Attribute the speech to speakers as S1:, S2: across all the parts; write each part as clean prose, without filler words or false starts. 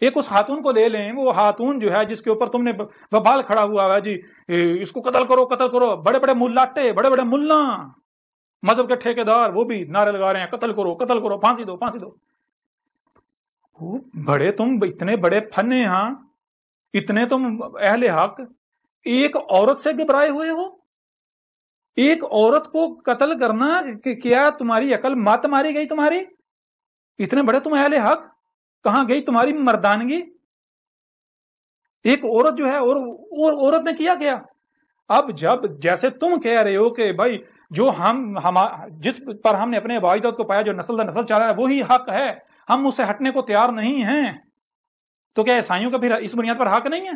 S1: ایک اس خاتون کو لے لیں، وہ خاتون جو ہے جس کے اوپر تم نے وبال کھڑا ہوا ہے جی اس کو قتل کرو قتل کرو، بڑے بڑے ملاٹے، بڑے بڑے ملا، مذہب کے ٹھیکیدار وہ بھی نعرے لگا رہے ہیں قتل کرو قتل کرو، پھانسی دو پھانسی دو۔ بڑے تم اتنے بڑے فن ہاں، اتنے تم اہل حق، ایک عورت سے گھبرائے ہوئے ہو؟ ایک عورت کو قتل کرنا کیا تمہاری عقل مات ماری گئی تمہاری؟ اتنے بڑے تم اہل حق، کہاں گئی تمہاری مردانگی؟ ایک عورت جو ہے اور عورت نے کیا کیا؟ اب جب جیسے تم کہہ رہے ہو کہ بھائی جو جس پر ہم نے اپنے باعزت کو پایا، جو نسل در نسل چلا ہے وہی حق ہے، ہم اس سے ہٹنے کو تیار نہیں ہیں، تو کیا عیسائیوں کا پھر اس بنیاد پر حق نہیں ہے؟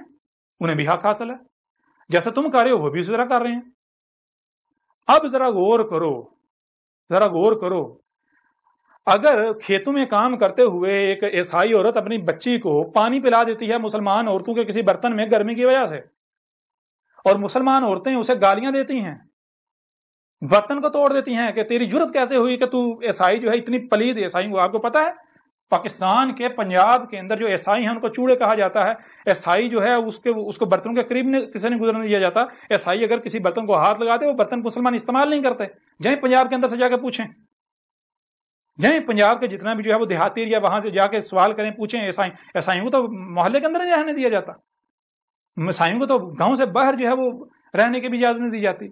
S1: انہیں بھی حق حاصل ہے، جیسے تم کر رہے ہو وہ بھی اسی طرح کر رہے ہیں۔ اب ذرا غور کرو، ذرا غور کرو، اگر کھیتوں میں کام کرتے ہوئے ایک عیسائی عورت اپنی بچی کو پانی پلا دیتی ہے مسلمان عورتوں کے کسی برتن میں گرمی کی وجہ سے، اور مسلمان عورتیں اسے گالیاں دیتی ہیں، برتن کو توڑ دیتی ہیں کہ تیری جرت کیسے ہوئی کہ تو عیسائی جو ہے اتنی پلید عیسائی کو، آپ کو پتا ہے پاکستان کے پنجاب کے اندر جو عیسائی ہیں ان کو چوڑے کہا جاتا ہے، عیسائی جو ہے اس کو برتنوں کے قریب کسی نے گزرنے دیا جاتا، عیسائی اگر کسی برتن کو ہاتھ لگاتے وہ برتن کو مسلمان استعمال نہیں کرتے، جائیں پنجاب کے اندر سے جا کے پوچھیں، جائیں پنجاب کے جتنا بھی جو ہے وہ دیہاتی ایریا وہاں سے جا کے سوال کریں پوچھیں، عیسائیوں کو تو محلے کے اندر نہیں رہنے دیا جاتا، عیسائیوں کو تو گاؤں سے باہر جو ہے وہ رہنے کی بھی اجازت نہیں دی جاتی،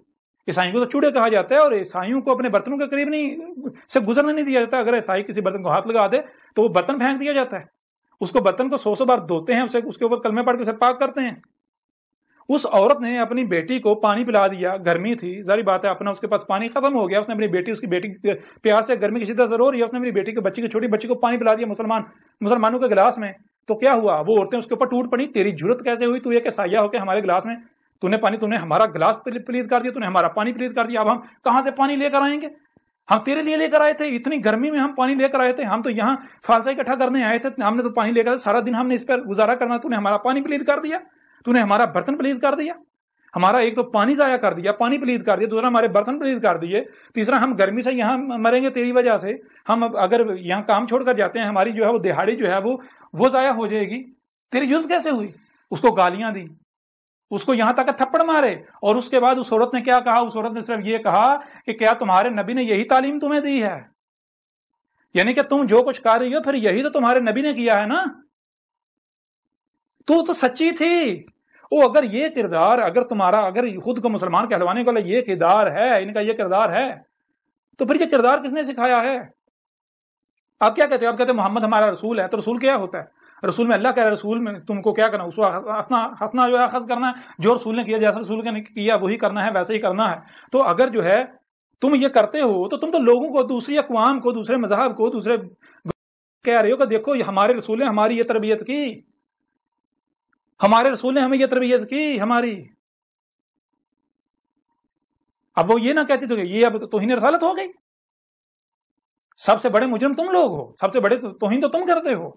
S1: عیسائیوں کو تو چوڑے کہا جاتا ہے، اور عیسائیوں کو اپنے برتنوں کے قریب سے گزرنے نہیں دیا جاتا، اگر عیسائی کسی برتن کو ہاتھ لگا دے تو وہ برتن پھینک دیا جاتا ہے، اس کو برتن کو 100 بار دھوتے ہیں، اس کے اوپر کلمے پڑھ کے اسے پاک کرتے ہیں۔ اس عورت نے اپنی بیٹی کو پانی پلا دیا، گرمی تھی، ظاہر بات ہے اپنا اس کے پاس پانی ختم ہو گیا، اس نے اپنی بیٹی، اس کی بیٹی کی پیاس سے گرمی کی شدت ضرور ہے، اس نے اپنی بیٹی کے بچی کی چھوٹی بچی کو پانی پلا دیا مسلمانوں کے گلاس میں، تو کیا ہوا؟ وہ عورتیں اس کے اوپر ٹوٹ پڑی، تیری جرت کیسے ہوئی تو ایک عیسائیہ ہو کے ہمارے گلاس میں تو نے ہمارا گلاس پلید کر دیا، تو نے ہمارا پانی پلید کر دیا، اب ہم کہاں سے پانی لے کر آئیں گے؟ ہم تیرے لیے لے کر آئے تھے، اتنی گرمی میں ہم پانی لے کر آئے تھے، ہم تو یہاں فالسہ اکٹھا کرنے آئے تھے، ہم نے تو پانی لے کر سارا دن ہم نے اس پر گزارا کرنا، تو نے ہمارا پانی پلید کر دیا، تو نے ہمارا برتن پلید کر دیا، ہمارا ایک تو پانی ضائع کر دیا، پانی پلید کر دیا، دوسرا ہمارے برتن پلید کر دیے، تیسرا ہم گرمی سے یہاں مریں گے تیری وجہ سے، ہم اگر یہاں کام چھوڑ کر جاتے ہیں ہماری جو ہے وہ دہاڑی جو ہے وہ ضائع ہو جائے گی، تیری جرت کیسے ہوئی؟ اس کو گالیاں دی، اس کو یہاں تک تھپڑ مارے، اور اس کے بعد اس عورت نے کیا کہا؟ اس عورت نے صرف یہ کہا کہ کیا تمہارے نبی نے یہی تعلیم تمہیں دی ہے؟ یعنی کہ تم جو کچھ کر رہی ہو پھر یہی تو تمہارے نبی نے کیا ہے نا؟ تو سچی تھی وہ، اگر یہ کردار اگر خود کو مسلمان کہلوانے کا یہ کردار ہے، ان کا یہ کردار ہے، تو پھر یہ کردار کس نے سکھایا ہے؟ آپ کیا کہتے ہو؟ آپ کہتے ہیں محمد ہمارا رسول ہے، تو رسول کیا ہوتا ہے؟ رسول میں اللہ کہہ رہا ہے رسول میں تم کو کیا کرنا، اس کو ہنسنا جو ہے خاص کرنا ہے، جو رسول نے کیا جیسا رسول نے کیا وہی کرنا ہے، ویسے ہی کرنا ہے۔ تو اگر جو ہے تم یہ کرتے ہو تو تم تو لوگوں کو، دوسری اقوام کو، دوسرے مذہب کو، دوسرے کہہ رہے ہو کہ دیکھو ہمارے رسول نے ہماری یہ تربیت کی، ہمارے رسول نے ہمیں یہ تربیت کی ہماری۔ اب وہ یہ نہ کہتی تو یہ اب توہین رسالت ہو گئی، سب سے بڑے مجرم تم لوگ ہو، سب سے بڑے توہین تو تم کرتے ہو،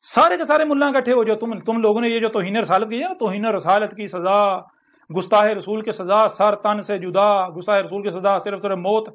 S1: سارے کے سارے ملا اکٹھے ہو جو تم لوگوں نے یہ جو توہین رسالت کی ہے نا، توہین رسالت کی سزا، گستاخ رسول کی سزا سر تن سے جدا، گستاخ رسول کی سزا صرف موت